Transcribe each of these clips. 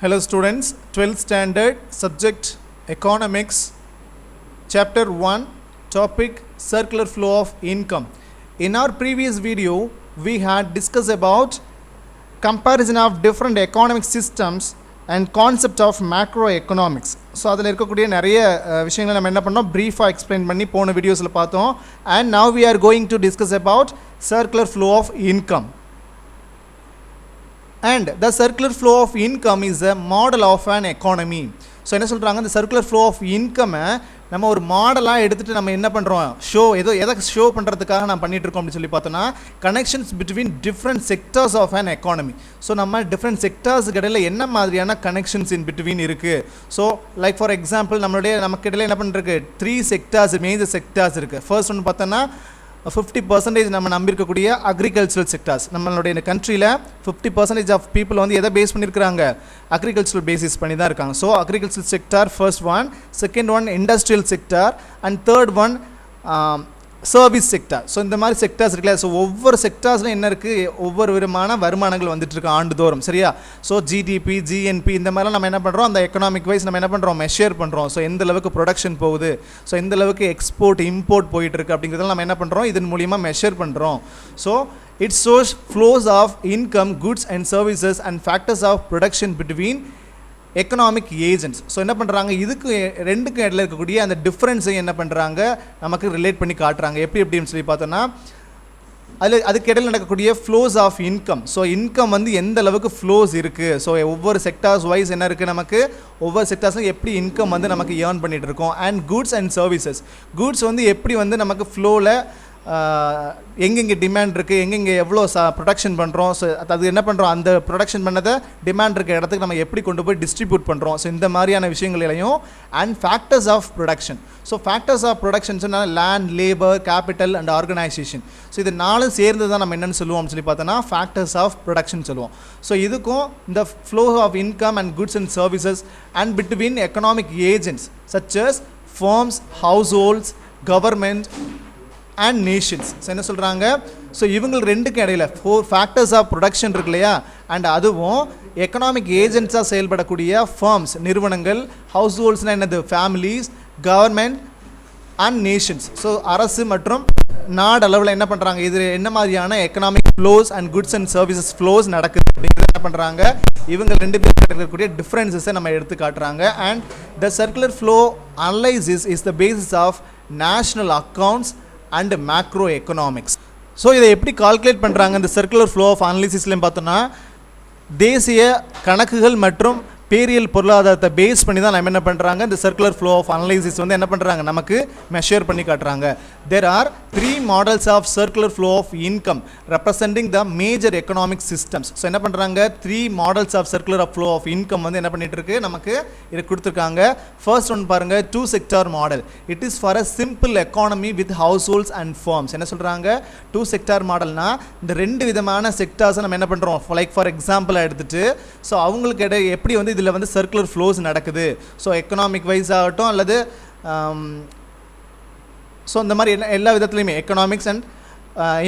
Hello students, 12th standard, subject economics, chapter 1, topic circular flow of income. In our previous video, we had discussed about comparison of different economic systems and concept of macroeconomics. So அதில் இருக்கக்கூடிய நிறைய விஷயங்களை நம்ம என்ன பண்ணோம் பிரீஃபாக explain பண்ணி போன வீடியோஸில் பார்த்தோம். And now we are going to discuss about circular flow of income. And the circular flow of income is a model of an economy. So என்ன சொல்கிறாங்க, இந்த சர்க்குலர் ஃப்ளோ ஆஃப் இன்கம்மை நம்ம ஒரு மாடலாக எடுத்துகிட்டு நம்ம என்ன பண்ணுறோம், எதை ஷோ பண்ணுறதுக்காக நம்ம பண்ணிகிட்ருக்கோம் அப்படின்னு சொல்லி பார்த்தோன்னா connections between different sectors of an economy. So நம்ம டிஃப்ரெண்ட் செக்டர்ஸுக்கு இடையில் என்ன மாதிரியான கனெக்ஷன்ஸ் இன் பிட்வீன் இருக்குது. ஸோ லைக் ஃபார் எக்ஸாம்பிள் நமக்கு இடையில என்ன பண்ணுறதுக்கு 3 செக்டார்ஸ் மேஜர் செக்டார்ஸ் இருக்குது. ஃபர்ஸ்ட் ஒன்று பார்த்தோன்னா 50% நம்ம நம்பியிருக்கக்கூடிய அக்ரிகல்ச்சரல் செக்டார்ஸ். நம்மளுடைய கண்ட்ரியில் 50% ஆஃப் பீப்புள் வந்து எதை பேஸ் பண்ணியிருக்கிறாங்க, அக்ரிகல்ச்சரல் பேசிஸ் பண்ணி தான் இருக்காங்க. So agricultural sector first one, second one industrial sector, and third one service sector. So இந்த மாதிரி செக்டார்ஸ் இருக்குல்ல. ஸோ ஒவ்வொரு செக்டார்ஸ்லையும் என்ன இருக்குது, ஒவ்வொரு விதமான வருமானங்கள் வந்துட்டுருக்கு ஆண்டுதோறும், சரியா. ஸோ ஜிடிபி, ஜிஎன்பி இந்த மாதிரிலாம் நம்ம என்ன பண்ணுறோம், அந்த எக்கனாமிக் வைஸ் நம்ம என்ன பண்ணுறோம், மெஷர் பண்ணுறோம். ஸோ எந்த அளவுக்கு ப்ரொடக்ஷன் போகுது, ஸோ எந்த அளவுக்கு எக்ஸ்போர்ட் இம்போர்ட் போயிட்டுருக்கு அப்படிங்கிறதெல்லாம் நம்ம என்ன பண்ணுறோம், இதன் மூலிமா மெஷர் பண்ணுறோம். So it shows flows of income, goods and services and factors of production between economic agents. So என்ன பண்ணுறாங்க, இதுக்கு ரெண்டுக்கும் இடையில இருக்கக்கூடிய அந்த டிஃப்ரென்ஸை என்ன பண்ணுறாங்க, நமக்கு ரிலேட் பண்ணி காட்டுறாங்க. எப்படின்னு சொல்லி பார்த்தோன்னா அதுக்கு இடையில் நடக்கக்கூடிய flows of income. So income வந்து எந்த அளவுக்கு ஃப்ளோஸ் இருக்குது. ஸோ ஒவ்வொரு செக்டார்ஸ் வைஸ் என்ன இருக்குது, நமக்கு ஒவ்வொரு செக்டார்ஸும் எப்படி இன்கம் வந்து நமக்கு ஏர்ன் பண்ணிகிட்டு இருக்கோம். And goods and services, goods வந்து எப்படி வந்து நமக்கு ஃப்ளோவில் எங்கெங்கே டிமாண்ட் இருக்குது, எங்கெங்கே எவ்வளோ ப்ரொடக்ஷன் பண்ணுறோம். ஸோ அது என்ன பண்ணுறோம், அந்த ப்ரொடக்ஷன் பண்ணதை டிமாண்ட் இருக்க இடத்துக்கு நம்ம எப்படி கொண்டு போய் டிஸ்ட்ரிபியூட் பண்ணுறோம். ஸோ இந்த மாதிரியான விஷயங்களையும் and factors of production. So factors of production சொன்னால் land, labour, capital and organisation. So இது 4 சேர்ந்து தான் நம்ம என்னென்னு சொல்லுவோம் சொல்லி பார்த்தோன்னா ஃபேக்டர்ஸ் ஆஃப் ப்ரொடக்ஷன் சொல்லுவோம். ஸோ இதுக்கும் இந்த flow of income and goods and services and between economic agents such as firms, households, government and nations. So என்ன சொல்கிறாங்க, ஸோ இவங்க ரெண்டுக்கும் இடையில 4 ஃபேக்டர்ஸ் ஆஃப் ப்ரொடக்ஷன் இருக்கு இல்லையா, அண்ட் அதுவும் எக்கனாமிக் ஏஜென்ட்ஸாக செயல்படக்கூடிய ஃபார்ம்ஸ், நிறுவனங்கள், ஹவுஸ் ஹோல்ட்ஸ்னால் என்னது, families, government and nations. So அரசு மற்றும் நாடு அளவில் என்ன பண்ணுறாங்க, இது என்ன மாதிரியான economic flows and goods and services flows நடக்குது அப்படிங்கிறது என்ன பண்ணுறாங்க, இவங்க ரெண்டு பேருக்கு இருக்கக்கூடிய டிஃப்ரென்சஸை நம்ம எடுத்து காட்டுறாங்க. And the circular flow analysis is the basis of national accounts and macroeconomics. So இதை எப்படி கால்குலேட் பண்ணுறாங்க இந்த சர்க்குலர் ஃப்ளோ ஆஃப் அனலிசிஸ்லையும் பார்த்தோன்னா தேசிய கணக்குகள் மற்றும் பேரியல் பொருளாதாரத்தை பேஸ் பண்ணி தான் நம்ம என்ன பண்ணுறாங்க, இந்த சர்க்குலர் ஃப்ளோ ஆஃப் அனலைசிஸ் வந்து என்ன பண்ணுறாங்க, நமக்கு மெஷர் பண்ணி காட்டுறாங்க. There are 3 models of circular flow of income representing the major economic systems. So என்ன பண்ணுறாங்க, 3 models of circular flow of income வந்து என்ன பண்ணிட்டு இருக்கு, நமக்கு இது கொடுத்துருக்காங்க. ஃபர்ஸ்ட் ஒன் பாருங்க, 2 sector model. It is for a simple economy with households and firms. என்ன சொல்கிறாங்க, 2 செக்டார் மாடல்னா இந்த 2 விதமான செக்டார்ஸை நம்ம என்ன பண்ணுறோம், லைக் ஃபார் எக்ஸாம்பிளாக எடுத்துகிட்டு ஸோ அவங்களுக்கு இடையே எப்படி வந்து இதில் வந்து சர்க்குலர் ஃப்ளோஸ் நடக்குது. ஸோ எக்கனாமிக் வைஸ் ஆகட்டும் அல்லது ஸோ இந்த மாதிரி எல்லா விதத்துலையுமே economics and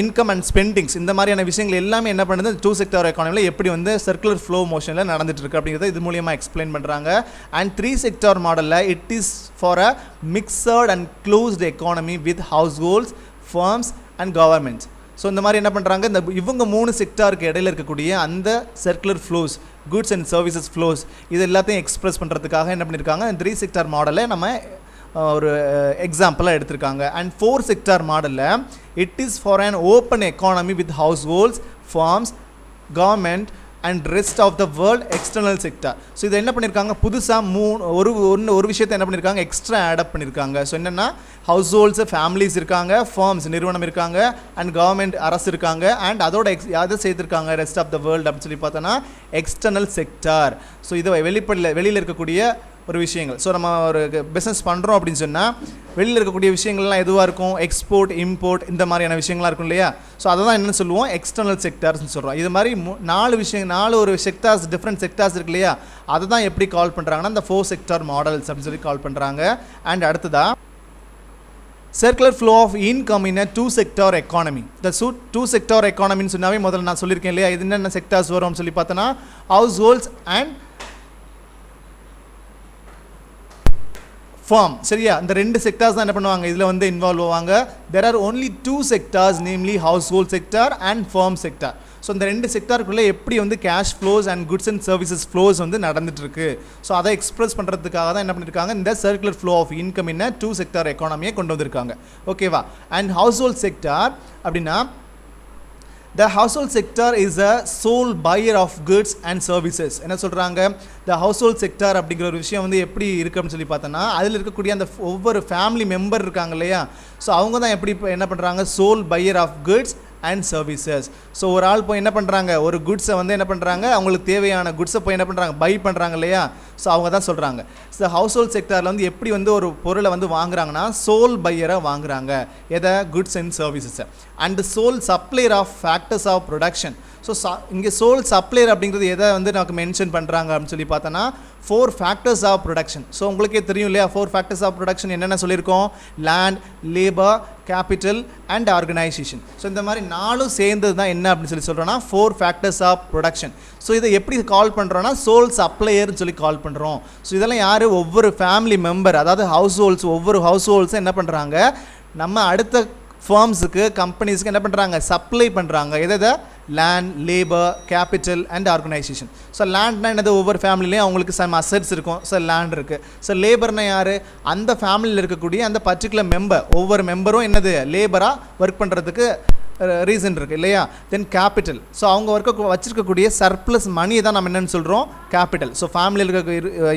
income and spendings இந்த மாதிரியான விஷயங்கள் எல்லாமே என்ன பண்ணுது, 2 செக்டார் எக்கானமியில் எப்படி வந்து சர்க்குலர் ஃப்ளோ மோஷனில் நடந்துட்டு இருக்கு அப்படிங்கிறத இது மூலியமாக எக்ஸ்பிளைன் பண்ணுறாங்க. அண்ட் 3 செக்டார் மாடலில் it is for a mixed and closed economy with households, firms and governments. So இந்த மாதிரி என்ன பண்ணுறாங்க, இந்த இவங்க 3 செக்டாருக்கு இடையில் இருக்கக்கூடிய அந்த circular flows, goods and services flows, இது எல்லாத்தையும் எக்ஸ்பிரஸ் பண்ணுறதுக்காக என்ன பண்ணியிருக்காங்க, 3 செக்டார் மாடலை நம்ம ஒரு எக்ஸாம்பிளாக எடுத்திருக்காங்க. அண்ட் 4 செக்டார் மாடலில் it is for an open economy with households, firms, government and rest of the world external sector. So இதை என்ன பண்ணியிருக்காங்க, புதுசாக ஒரு விஷயத்தை என்ன பண்ணியிருக்காங்க, எக்ஸ்ட்ரா ஆடப் பண்ணியிருக்காங்க. ஸோ என்னென்னா ஹவுஸ் ஹோல்ட்ஸ், ஃபேமிலிஸ் இருக்காங்க, ஃபார்ம்ஸ் நிறுவனம் இருக்காங்க, அண்ட் கவர்மெண்ட் அரசு இருக்காங்க, அண்ட் அதோட அதை சேர்த்துருக்காங்க ரெஸ்ட் ஆஃப் த வேர்ல்டு அப்படின்னு சொல்லி பார்த்தோன்னா எக்ஸ்டர்னல் செக்டார். ஸோ இதை வெளியில் இருக்கக்கூடிய ஒரு விஷயங்கள். ஸோ நம்ம ஒரு பிஸ்னஸ் பண்ணுறோம் அப்படின்னு சொன்னால் வெளியில் இருக்கக்கூடிய விஷயங்கள்லாம் எதுவாக இருக்கும், எக்ஸ்போர்ட், இம்போர்ட் இந்த மாதிரியான விஷயங்கள்லாம் இருக்கும் இல்லையா. ஸோ அதை தான் என்ன சொல்லுவோம், எக்ஸ்டர்னல் செக்டார்ஸ்னு சொல்கிறோம். இது மாதிரி 4 ஒரு செக்டார்ஸ், டிஃப்ரெண்ட் செக்டார்ஸ் இருக்கு இல்லையா, அதை தான் எப்படி கால் பண்ணுறாங்கன்னா இந்த 4 செக்டார் மாடல்ஸ் அப்படின்னு சொல்லி கால் பண்ணுறாங்க. அண்ட் அடுத்ததாக circular flow of income in a 2 sector economy. The 2 sector economy ன்னு சொன்னாவே முதல்ல நான் சொல்லியிருக்கேன் இல்லையா, இது என்னென்ன செக்டார்ஸ் வரும்னு சொல்லி பார்த்தோன்னா ஹவுஸ் ஹோல்ட்ஸ் அண்ட் firm. சரியா, இந்த ரெண்டு செக்டார்ஸ் தான் என்ன பண்ணுவாங்க இதில் வந்து இன்வால்வ் ஆவாங்க. there are only two sectors, namely household sector and firm sector. So இந்த ரெண்டு செக்டாருக்குள்ளே எப்படி வந்து cash flows and goods and services flows வந்து நடந்துட்டு இருக்கு. ஸோ அதை எக்ஸ்பிரஸ் பண்ணுறதுக்காக தான் என்ன பண்ணியிருக்காங்க, இந்த சர்க்குலர் ஃப்ளோ ஆஃப் இன்கம் என்ன டூ செக்டார் எக்கானமியை கொண்டு வந்திருக்காங்க. ஓகேவா. அண்ட் ஹவுஸ் ஹோல்ட் செக்டார் அப்படின்னா the household sector is a sole buyer of goods and services. என்ன சொல்கிறாங்க, the household sector அப்படிங்கிற ஒரு விஷயம் வந்து எப்படி இருக்குது அப்படின்னு சொல்லி பார்த்தோன்னா, அதில் இருக்கக்கூடிய அந்த ஒவ்வொரு ஃபேமிலி மெம்பர் இருக்காங்க இல்லையா, ஸோ அவங்க தான் எப்படி இப்போ என்ன பண்ணுறாங்க, sole buyer of goods and services. So ஒரு ஆள் போய் என்ன பண்ணுறாங்க, ஒரு குட்ஸை வந்து என்ன பண்ணுறாங்க, அவங்களுக்கு தேவையான குட்ஸை போய் என்ன பண்ணுறாங்க, பை பண்ணுறாங்க இல்லையா, ஸோ அவங்க தான் சொல்கிறாங்க. ஸோ ஹவுஸ் ஹோல்ட் செக்டாரில் வந்து எப்படி வந்து ஒரு பொருளை வந்து வாங்குறாங்கன்னா, சோல் பையராக வாங்குறாங்க எதை, குட்ஸ் அண்ட் சர்வீசஸை. And sole supplier of factors of production. So இங்கே சோல் சப்ளையர் அப்படிங்கிறது எதை வந்து நமக்கு மென்ஷன் பண்ணுறாங்க அப்படின்னு சொல்லி பார்த்தோன்னா, 4 ஃபேக்டர்ஸ் ஆஃப் ப்ரொடக்ஷன். ஸோ உங்களுக்கே தெரியும் இல்லையா, 4 ஃபேக்டர்ஸ் ஆஃப் ப்ரொடக்ஷன் என்னென்ன சொல்லியிருக்கோம், land, labour, capital and organisation. So இந்த மாதிரி 4 சேர்ந்தது தான் என்ன அப்படின்னு சொல்லி சொல்கிறோன்னா 4 ஃபேக்டர்ஸ் ஆஃப் ப்ரொடக்ஷன். ஸோ இதை எப்படி கால் பண்ணுறோன்னா, சோல் சப்ளையர்னு சொல்லி கால் பண்ணுறோம். ஸோ இதெல்லாம் யார், ஒவ்வொரு ஃபேமிலி மெம்பர், அதாவது ஹவுஸ் ஹோல்ட்ஸ், ஒவ்வொரு ஹவுஸ் ஹோல்ட்ஸும் என்ன பண்ணுறாங்க, நம்ம அடுத்த ஃபர்ம்ஸுக்கு கம்பெனிஸ்க்கு என்ன பண்ணுறாங்க, சப்ளை பண்ணுறாங்க. எதை, land, labour, capital and organisation. So லேண்ட்னா என்னது, ஒவ்வொரு ஃபேமிலிலையும் அவங்களுக்கு சம் அசட்ஸ் இருக்கும். ஸோ லேண்ட் இருக்குது. ஸோ லேபர்னா யார், அந்த ஃபேமிலியில் இருக்கக்கூடிய அந்த பர்டிகுலர் மெம்பர், ஒவ்வொரு மெம்பரும் என்னது, லேபராக ஒர்க் பண்ணுறதுக்கு ரீசன் இருக்குது இல்லையா. தென் கேபிட்டல், ஸோ அவங்க வச்சிருக்கக்கூடிய சர்ப்ளஸ் மணியை தான் நம்ம என்னென்னு சொல்கிறோம், கேபிட்டல். ஸோ ஃபேமிலியில்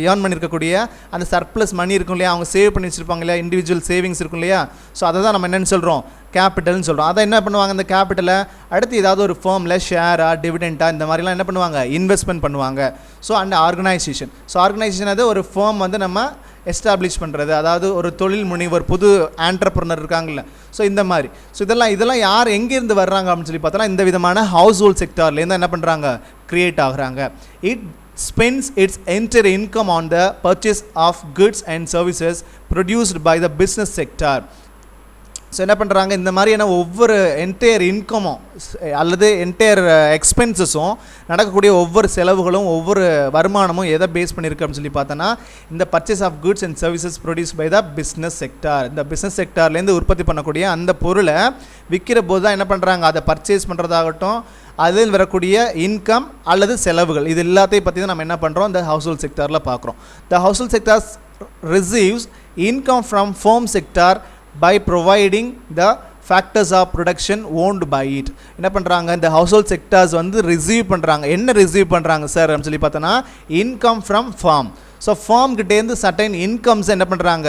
ஏர்ன் பண்ணியிருக்கக்கூடிய அந்த சர்ப்ளஸ் மணி இருக்கும் இல்லையா, அவங்க சேவ் பண்ணி வச்சுருப்பாங்க இல்லையா, இண்டிவிஜுவல் சேவிங்ஸ் இருக்கும் இல்லையா, ஸோ அதை தான் நம்ம என்னென்னு சொல்கிறோம், கேபிட்டல்னு சொல்கிறோம். அதை என்ன பண்ணுவாங்க, அந்த கேபிட்டலை அடுத்து ஏதாவது ஒரு ஃபேமில் ஷேரா, டிவிடெண்டா இந்த மாதிரிலாம் என்ன பண்ணுவாங்க, இன்வெஸ்ட்மெண்ட் பண்ணுவாங்க. So and organisation. So organisation அது ஒரு ஃபேம் வந்து நம்ம எஸ்டாப்ளிஷ் பண்ணுறது, அதாவது ஒரு தொழில் முனைவர், புது ஆண்டர்பிரனர் இருக்காங்கல்ல, ஸோ இந்த மாதிரி. ஸோ இதெல்லாம் யார் எங்கேருந்து வர்றாங்க அப்படின்னு சொல்லி பார்த்தோன்னா, இந்த விதமான ஹவுஸ் ஹோல்ட் செக்டார்லேருந்து என்ன பண்ணுறாங்க, க்ரியேட் ஆகுறாங்க. It spends its entire income on the purchase of goods and services produced by the business sector. So என்ன பண்ணுறாங்க, இந்த மாதிரியான ஒவ்வொரு என்டையர் இன்கமும் அல்லது என்டையர் எக்ஸ்பென்சஸும், நடக்கக்கூடிய ஒவ்வொரு செலவுகளும் ஒவ்வொரு வருமானமும் எதை பேஸ் பண்ணியிருக்கு அப்படின்னு சொல்லி பார்த்தோன்னா, இந்த purchase of goods and services produced by the business sector. இந்த பிஸ்னஸ் செக்டார்லேருந்து உற்பத்தி பண்ணக்கூடிய அந்த பொருளை விற்கிற போது தான் என்ன பண்ணுறாங்க, அதை பர்ச்சேஸ் பண்ணுறதாகட்டும், அதில் வரக்கூடிய இன்கம் அல்லது செலவுகள், இது எல்லாத்தையும் பற்றி தான் நம்ம என்ன பண்ணுறோம், இந்த ஹவுஸ் ஹோல்ட் செக்டாரில் பார்க்குறோம். The household sectors receives income from firm sector by providing the factors of production owned by it. என்ன பண்ணுறாங்க, இந்த ஹவுஸ் ஹோல்ட் செக்டார்ஸ் வந்து ரிசீவ் பண்ணுறாங்க. என்ன ரிசீவ் பண்ணுறாங்க சார் அப்படின்னு சொல்லி பார்த்தோன்னா, இன்கம் ஃப்ரம் ஃபார்ம். ஸோ ஃபார்ம்கிட்டேருந்து சர்டைன் இன்கம்ஸ் என்ன பண்ணுறாங்க,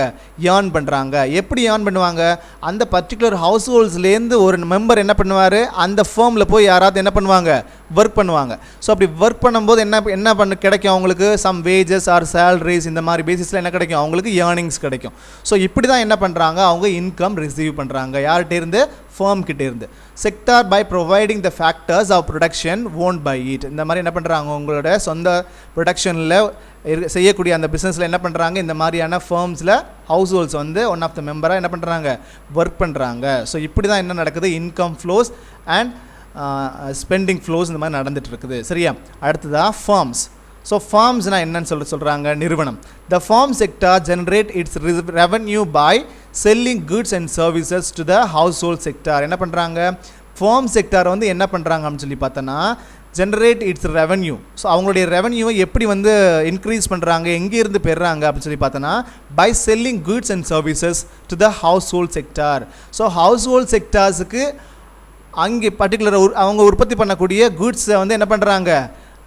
ஏர்ன் பண்ணுறாங்க. எப்படி ஏர்ன் பண்ணுவாங்க, அந்த பர்டிகுலர் ஹவுஸ் ஹோல்ட்ஸ்லேருந்து ஒரு மெம்பர் என்ன பண்ணுவார், அந்த ஃபார்மில் போய் யாராவது என்ன பண்ணுவாங்க, ஒர்க் பண்ணுவாங்க. ஸோ அப்படி ஒர்க் பண்ணும்போது என்ன கிடைக்கும் அவங்களுக்கு, சம் வேஜஸ் ஆர் சேலரிஸ், இந்த மாதிரி பேசிஸில் என்ன கிடைக்கும், அவங்களுக்கு ஏர்னிங்ஸ் கிடைக்கும். ஸோ இப்படி தான் என்ன பண்ணுறாங்க, அவங்க இன்கம் ரிசீவ் பண்ணுறாங்க. யார்கிட்டேருந்து, ஃபார்ம் கிட்டேருந்து. Sector by providing the factors of production owned by it. இந்த மாதிரி என்ன பண்ணுறாங்க, உங்களோட சொந்த ப்ரொடக்ஷனில் செய்யக்கூடிய அந்த பிஸ்னஸில் என்ன பண்ணுறாங்க, இந்த மாதிரியான ஃபர்ம்ஸில் ஹவுஸ் ஹோல்ட்ஸ் வந்து ஒன் ஆஃப் த மெம்பராக என்ன பண்ணுறாங்க, ஒர்க் பண்ணுறாங்க. ஸோ இப்படி தான் என்ன நடக்குது, income flows and spending flows இந்த மாதிரி நடந்துட்டு இருக்குது. சரியா. அடுத்ததாக ஃபார்ம்ஸ். ஸோ ஃபார்ம்ஸ்னால் என்னன்னு சொல்கிறாங்க, நிறுவனம். The firm sector generate its revenue by selling goods and services to the household sector. என்ன பண்ணுறாங்க, ஃபார்ம் செக்டார் வந்து என்ன பண்ணுறாங்க அப்படின்னு சொல்லி பார்த்தோன்னா, ஜென்ரேட் இட்ஸ் ரெவன்யூ. ஸோ அவங்களுடைய ரெவன்யூவை எப்படி வந்து இன்க்ரீஸ் பண்ணுறாங்க, எங்கேருந்து பெறுறாங்க அப்படின்னு சொல்லி பார்த்தோன்னா, by selling goods and services to the household sector. So household செக்டார்ஸுக்கு அங்கே பர்டிகுலர் அவங்க உற்பத்தி பண்ணக்கூடிய குட்ஸை வந்து என்ன பண்ணுறாங்க,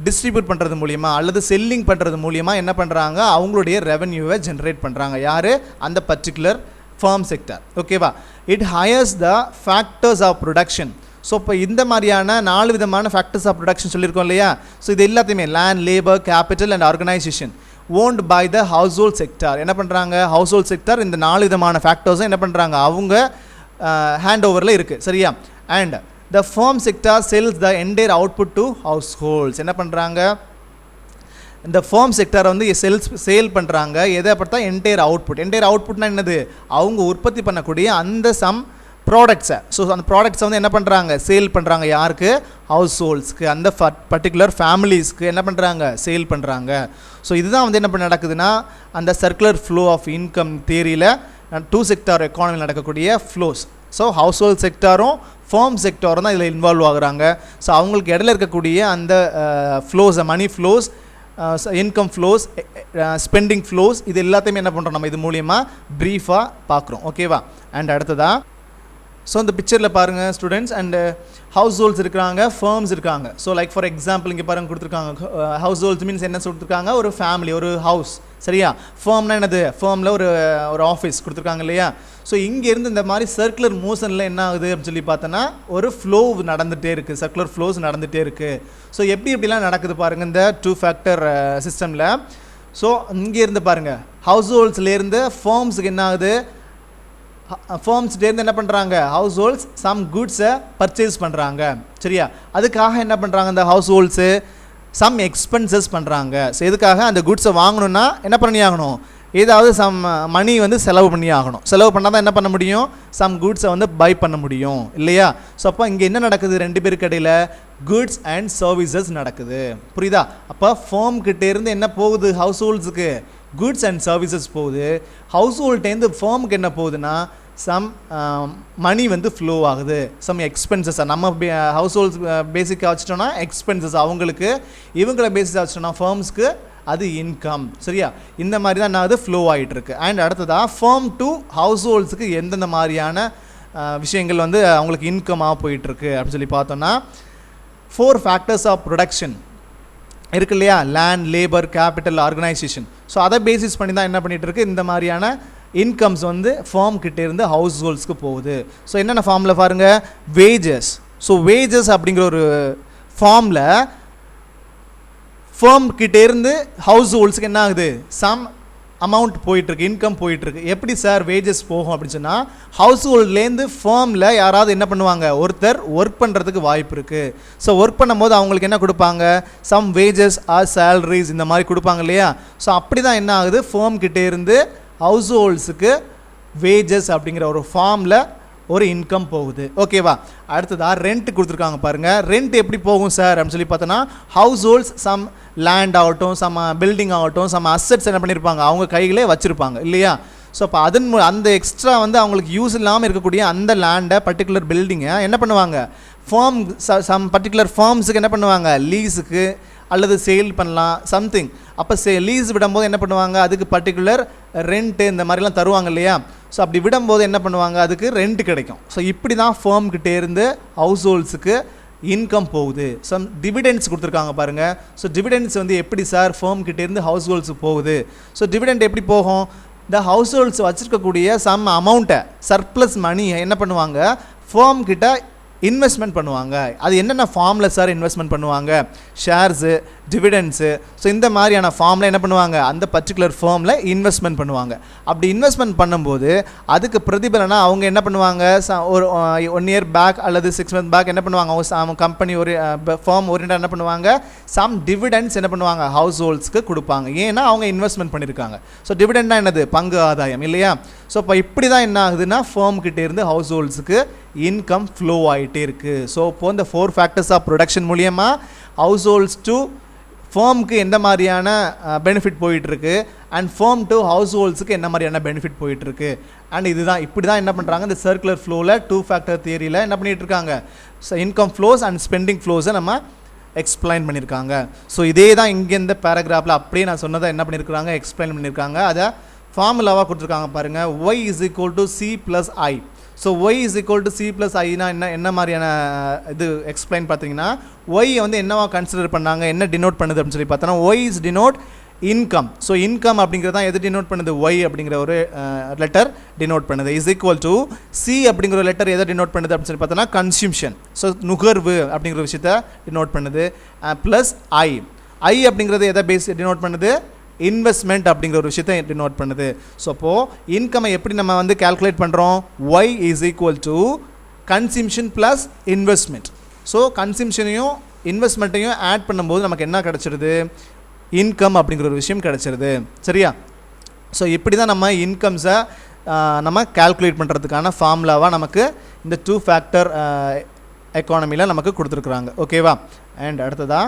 டிஸ்ட்ரிபியூட் பண்ணுறது மூலிமா அல்லது செல்லிங் பண்ணுறது மூலிமா என்ன பண்ணுறாங்க, அவங்களுடைய ரெவன்யூவை ஜென்ரேட் பண்ணுறாங்க. யார், அந்த பர்டிகுலர் ஃபார்ம் செக்டார். ஓகேவா. It hires the factors of production. So இப்போ இந்த மாதிரியான 4 விதமான ஃபேக்டர்ஸ் ஆஃப் ப்ரொடக்ஷன் சொல்லியிருக்கோம் இல்லையா. ஸோ இது எல்லாத்தையுமே land, labour, capital and organisation owned by the household sector. என்ன பண்ணுறாங்க, ஹவுஸ் ஹோல்ட் செக்டார் இந்த 4 விதமான ஃபேக்டர்ஸும் என்ன பண்ணுறாங்க, அவங்க ஹேண்ட் ஓவரில் இருக்குது. சரியா. And the firm sector sells the entire output to households. என்ன பண்ணுறாங்க, இந்த ஃபார்ம் செக்டார் வந்து சேல் பண்ணுறாங்க. எதை பார்த்தா என்டையர் அவுட்புட். என்டையர் அவுட்புட்னா என்னது, அவங்க உற்பத்தி பண்ணக்கூடிய அந்த சம் ப்ராடக்ட்ஸை. ஸோ அந்த ப்ராடக்ட்ஸை வந்து என்ன பண்ணுறாங்க, சேல் பண்ணுறாங்க. யாருக்கு? ஹவுஸ் ஹோல்ட்ஸ்க்கு, அந்த பர்டிகுலர் ஃபேமிலிஸ்க்கு என்ன பண்ணுறாங்க, சேல் பண்ணுறாங்க. ஸோ இதுதான் வந்து என்ன நடக்குதுன்னா அந்த சர்க்குலர் ஃப்ளோ ஆஃப் இன்கம் தியரியில் 2 செக்டார் எக்கானமியில் நடக்கக்கூடிய ஃப்ளோஸ். ஸோ ஹவுஸ் ஹோல்ட் செக்டாரும் ஃபார்ம் செக்டாரும் தான் இதில் இன்வால்வ் ஆகுறாங்க. ஸோ அவங்களுக்கு இடையில இருக்கக்கூடிய அந்த flows, money flows, income flows, spending flows, இது எல்லாத்தையுமே என்ன பண்ணுறோம் நம்ம இது மூலியமாக ப்ரீஃபாக பார்க்குறோம். ஓகேவா? அண்ட் அடுத்ததா ஸோ இந்த பிக்சரில் பாருங்கள் ஸ்டூடெண்ட்ஸ், அண்டு ஹவுஸ் ஹோல்ட்ஸ் இருக்கிறாங்க, ஃபர்ம்ஸ் இருக்காங்க. ஸோ லைக் ஃபார் எக்ஸாம்பிள் இங்கே பாருங்கள் கொடுத்துருக்காங்க. ஹவுஸ் ஹோல்ட்ஸ் மீன்ஸ் என்ன கொடுத்துருக்காங்க, ஒரு ஃபேமிலி, ஒரு ஹவுஸ். சரியா? ஃபர்ம்னா என்னது, ஃபர்மில் ஒரு ஆஃபீஸ் கொடுத்துருக்காங்க இல்லையா? ஸோ இங்கேருந்து இந்த மாதிரி சர்க்குலர் மோஷனில் என்ன ஆகுது அப்படின்னு சொல்லி பார்த்தோன்னா ஒரு ஃப்ளோ நடந்துகிட்டே இருக்குது, சர்க்குலர் ஃப்ளோஸ் நடந்துகிட்டே இருக்குது. ஸோ எப்படிலாம் நடக்குது பாருங்கள் இந்த 2 ஃபேக்டர் சிஸ்டமில். ஸோ இங்கேருந்து பாருங்கள், ஹவுஸ் ஹோல்ட்ஸ்லேருந்து ஃபார்ம்ஸுக்கு என்ன ஆகுது, ஃபார்ம்ஸ்லேருந்து என்ன பண்ணுறாங்க, ஹவுஸ் ஹோல்ட்ஸ் சம் குட்ஸை பர்ச்சேஸ் பண்ணுறாங்க. சரியா? அதுக்காக என்ன பண்ணுறாங்க இந்த ஹவுஸ் ஹோல்ட்ஸு, சம் எக்ஸ்பென்சஸ் பண்ணுறாங்க. ஸோ எதுக்காக, அந்த குட்ஸை வாங்கணுன்னா என்ன பண்ணி ஆகணும், ஏதாவது சம் மணி வந்து செலவு பண்ணி ஆகணும். செலவு பண்ணால் தான் என்ன பண்ண முடியும், சம் குட்ஸை வந்து பை பண்ண முடியும் இல்லையா? ஸோ அப்போ இங்கே என்ன நடக்குது, 2 பேருக்கு இடையில் குட்ஸ் அண்ட் சர்வீசஸ் நடக்குது. புரியுதா? அப்போ ஃபார்ம் கிட்டேருந்து என்ன போகுது, ஹவுஸ் ஹோல்ட்ஸுக்கு குட்ஸ் அண்ட் சர்வீசஸ் போகுது. ஹவுஸ் ஹோல்டேருந்து ஃபார்முக்கு என்ன போகுதுன்னா சம் மணி வந்து ஃப்ளோ ஆகுது, சம் எக்ஸ்பென்சஸ். நம்ம ஹவுஸ் ஹோல்ட்ஸ் பேசிக்காக வச்சிட்டோன்னா எக்ஸ்பென்சஸ் அவங்களுக்கு, இவங்களை பேசிக்காக வச்சிட்டோன்னா ஃபார்ம்ஸ்க்கு அது இன்கம். சரியா? இந்த மாதிரி தான் நான் அது ஃப்ளோ ஆகிட்டுருக்கு. அண்ட் அடுத்ததாக ஃபார்ம் டு ஹவுஸ் ஹோல்ட்ஸுக்கு எந்தெந்த மாதிரியான விஷயங்கள் வந்து அவங்களுக்கு இன்கமாக போயிட்டுருக்கு அப்படின்னு சொல்லி பார்த்தோன்னா 4 ஃபேக்டர்ஸ் ஆஃப் ப்ரொடக்ஷன் இருக்கு இல்லையா, land, labour, capital, organisation. So அதை பேசிஸ் பண்ணி தான் என்ன பண்ணிகிட்டு இருக்கு, இந்த மாதிரியான இன்கம்ஸ் வந்து ஃபார்ம் கிட்டே இருந்து ஹவுஸ் ஹோல்ட்ஸ்க்கு போகுது. ஸோ என்னென்ன ஃபார்மில் பாருங்கள், வேஜஸ். ஸோ வேஜஸ் அப்படிங்கிற ஒரு ஃபார்மில் ஃபார்ம் கிட்டே இருந்து ஹவுஸ் ஹோல்ட்ஸுக்கு என்ன ஆகுது, சம் அமௌண்ட் போயிட்டுருக்கு, இன்கம் போயிட்டுருக்கு. எப்படி சார் வேஜஸ் போகும் அப்படின்னு சொன்னால், ஹவுஸ் ஹோல்ட்லேருந்து ஃபார்மில் யாராவது என்ன பண்ணுவாங்க, ஒருத்தர் ஒர்க் பண்ணுறதுக்கு வாய்ப்பு இருக்குது. ஸோ ஒர்க் பண்ணும்போது அவங்களுக்கு என்ன கொடுப்பாங்க, சம் வேஜஸ் ஆர் சேலரிஸ் இந்த மாதிரி கொடுப்பாங்க இல்லையா? ஸோ அப்படி தான் என்ன ஆகுது, ஃபார்ம் கிட்டே இருந்து ஹவுஸ் ஹோல்ட்ஸுக்கு வேஜஸ் அப்படிங்கிற ஒரு ஃபார்மில் ஒரு இன்கம் போகுது. ஓகேவா? அடுத்ததாக ரெண்ட் கொடுத்துருக்காங்க பாருங்கள். ரெண்ட் எப்படி போகும் சார் அப்படின்னு சொல்லி பார்த்தோன்னா, ஹவுஸ் ஹோல்ட்ஸ் சம் லேண்ட் ஆகட்டும், சம் பில்டிங் ஆகட்டும், சம் அசெட்ஸ் என்ன பண்ணியிருப்பாங்க, அவங்க கைகளே வச்சுருப்பாங்க இல்லையா? ஸோ அப்போ அந்த எக்ஸ்ட்ரா வந்து அவங்களுக்கு யூஸ் இல்லாமல் இருக்கக்கூடிய அந்த லேண்டை, பர்டிகுலர் பில்டிங்கை என்ன பண்ணுவாங்க, ஃபார்ம் சம் பர்டிகுலர் ஃபார்ம்ஸுக்கு என்ன பண்ணுவாங்க, லீஸுக்கு அல்லது சேல் பண்ணலாம் சம்திங். அப்போ லீஸ் விடும்போது என்ன பண்ணுவாங்க, அதுக்கு பர்டிகுலர் ரெண்ட்டு இந்த மாதிரிலாம் தருவாங்க இல்லையா? ஸோ அப்படி விடும்போது என்ன பண்ணுவாங்க, அதுக்கு ரெண்ட் கிடைக்கும். ஸோ இப்படி தான் ஃபார்ம் கிட்டே இருந்து ஹவுஸ் ஹோல்ட்ஸுக்கு இன்கம் போகுது. சம் டிவிடெண்ட்ஸ் கொடுத்துருக்காங்க பாருங்கள். ஸோ டிவிடெண்ட்ஸ் வந்து எப்படி சார் ஃபார்ம் கிட்டேருந்து ஹவுஸ் ஹோல்ட்ஸுக்கு போகுது. ஸோ டிவிடெண்ட் எப்படி போகும், இந்த ஹவுஸ் ஹோல்ட்ஸ் வச்சுருக்கக்கூடிய சம் அமௌண்ட்டை, சர்ப்ளஸ் மணியை என்ன பண்ணுவாங்க, ஃபார்ம் கிட்ட இன்வெஸ்ட்மெண்ட் பண்ணுவாங்க. அது என்னென்ன ஃபார்மில் சார் இன்வெஸ்ட்மெண்ட் பண்ணுவாங்க, ஷேர்ஸு, டிவிடெண்ட்ஸு. ஸோ இந்த மாதிரியான ஃபார்மில் என்ன பண்ணுவாங்க, அந்த பர்டிகுலர் ஃபார்மில் இன்வெஸ்ட்மெண்ட் பண்ணுவாங்க. அப்படி இன்வெஸ்ட்மெண்ட் பண்ணும்போது அதுக்கு பிரதிபலனாக அவங்க என்ன பண்ணுவாங்க, ஒரு 1 இயர் பேக் அல்லது 6 months பேக் என்ன பண்ணுவாங்க, அவங்க கம்பெனி ஒரு ஃபார்ம் ஓரியன்டாக என்ன பண்ணுவாங்க, சம் டிவிடெண்ட்ஸ் என்ன பண்ணுவாங்க, ஹவுஸ் ஹோல்ட்ஸ்க்கு கொடுப்பாங்க. ஏன்னா அவங்க இன்வெஸ்ட்மெண்ட் பண்ணியிருக்காங்க. ஸோ டிவிடெண்ட்னா என்னது, பங்கு ஆதாயம் இல்லையா? ஸோ இப்போ இப்படி தான் என்ன ஆகுதுன்னா ஃபார்ம் கிட்டே இருந்து ஹவுஸ் ஹோல்ட்ஸுக்கு இன்கம் ஃப்ளோ ஆகிட்டே இருக்குது. ஸோ இப்போ இந்த 4 ஃபேக்டர்ஸ் ஆஃப் ப்ரொடக்ஷன் மூலியமாக ஹவுஸ் ஹோல்ட்ஸ் டு ஃபார்முக்கு எந்த மாதிரியான பெனிஃபிட் போயிட்டுருக்கு, அண்ட் ஃபார்ம் டு ஹவுஸ் ஹோல்ட்ஸுக்கு என்ன மாதிரியான பெனிஃபிட் போயிட்டுருக்கு. அண்ட் இதுதான் இப்படி தான் என்ன பண்ணுறாங்க, இந்த சர்க்குலர் ஃப்ளோவில் 2 ஃபேக்டர் தியரியில் என்ன பண்ணிகிட்டு இருக்காங்க, இன்கம் ஃப்ளோஸ் அண்ட் ஸ்பெண்டிங் ஃப்ளோஸை நம்ம எக்ஸ்பிளைன் பண்ணியிருக்காங்க. ஸோ இதே தான் இங்கே இந்த பேராகிராஃபில் அப்படியே நான் சொன்னதை என்ன பண்ணியிருக்காங்க, எக்ஸ்பிளைன் பண்ணியிருக்காங்க. அதை ஃபார்முலாவாக கொடுத்துருக்காங்க பாருங்கள். y = c + i. So y = c + i என்ன மாதிரியான இது எக்ஸ்பிளைன் பார்த்தீங்கன்னா, y வந்து என்னவா கன்சிடர் பண்ணாங்க, என்ன டினோட் பண்ணுது அப்படின்னு சொல்லி பார்த்தோன்னா, y is denote income. So income அப்படிங்கிறது தான் எது டினோட் பண்ணுது, y அப்படிங்கிற ஒரு லெட்டர் டினோட் பண்ணுது. = c அப்படிங்கிற லெட்டர் எதை டினோட் பண்ணுது அப்படின்னு சொல்லி பார்த்தோன்னா, கன்சியூம்ஷன். ஸோ நுகர்வு அப்படிங்கிற விஷயத்தை டினோட் பண்ணுது. ப்ளஸ் i அப்படிங்கிறது எதை பேஸ் டினோட் பண்ணுது, இன்வெஸ்ட்மெண்ட் அப்படிங்கிற ஒரு விஷயத்தை டினோட் பண்ணுது. ஸோ அப்போது இன்கம்மை எப்படி நம்ம வந்து கால்குலேட் பண்ணுறோம், y = consumption plus investment. So கன்சியூம்ஷனையும் இன்வெஸ்ட்மெண்ட்டையும் ஆட் பண்ணும்போது நமக்கு என்ன கிடச்சிருது, இன்கம் அப்படிங்கிற ஒரு விஷயம் கிடச்சிருது. சரியா? ஸோ இப்படி தான் நம்ம இன்கம்ஸை நம்ம கால்குலேட் பண்ணுறதுக்கான ஃபார்முலாவாக நமக்கு இந்த 2 ஃபேக்டர் எக்கானமியில் நமக்கு கொடுத்துருக்குறாங்க. ஓகேவா? அண்ட் அடுத்ததாக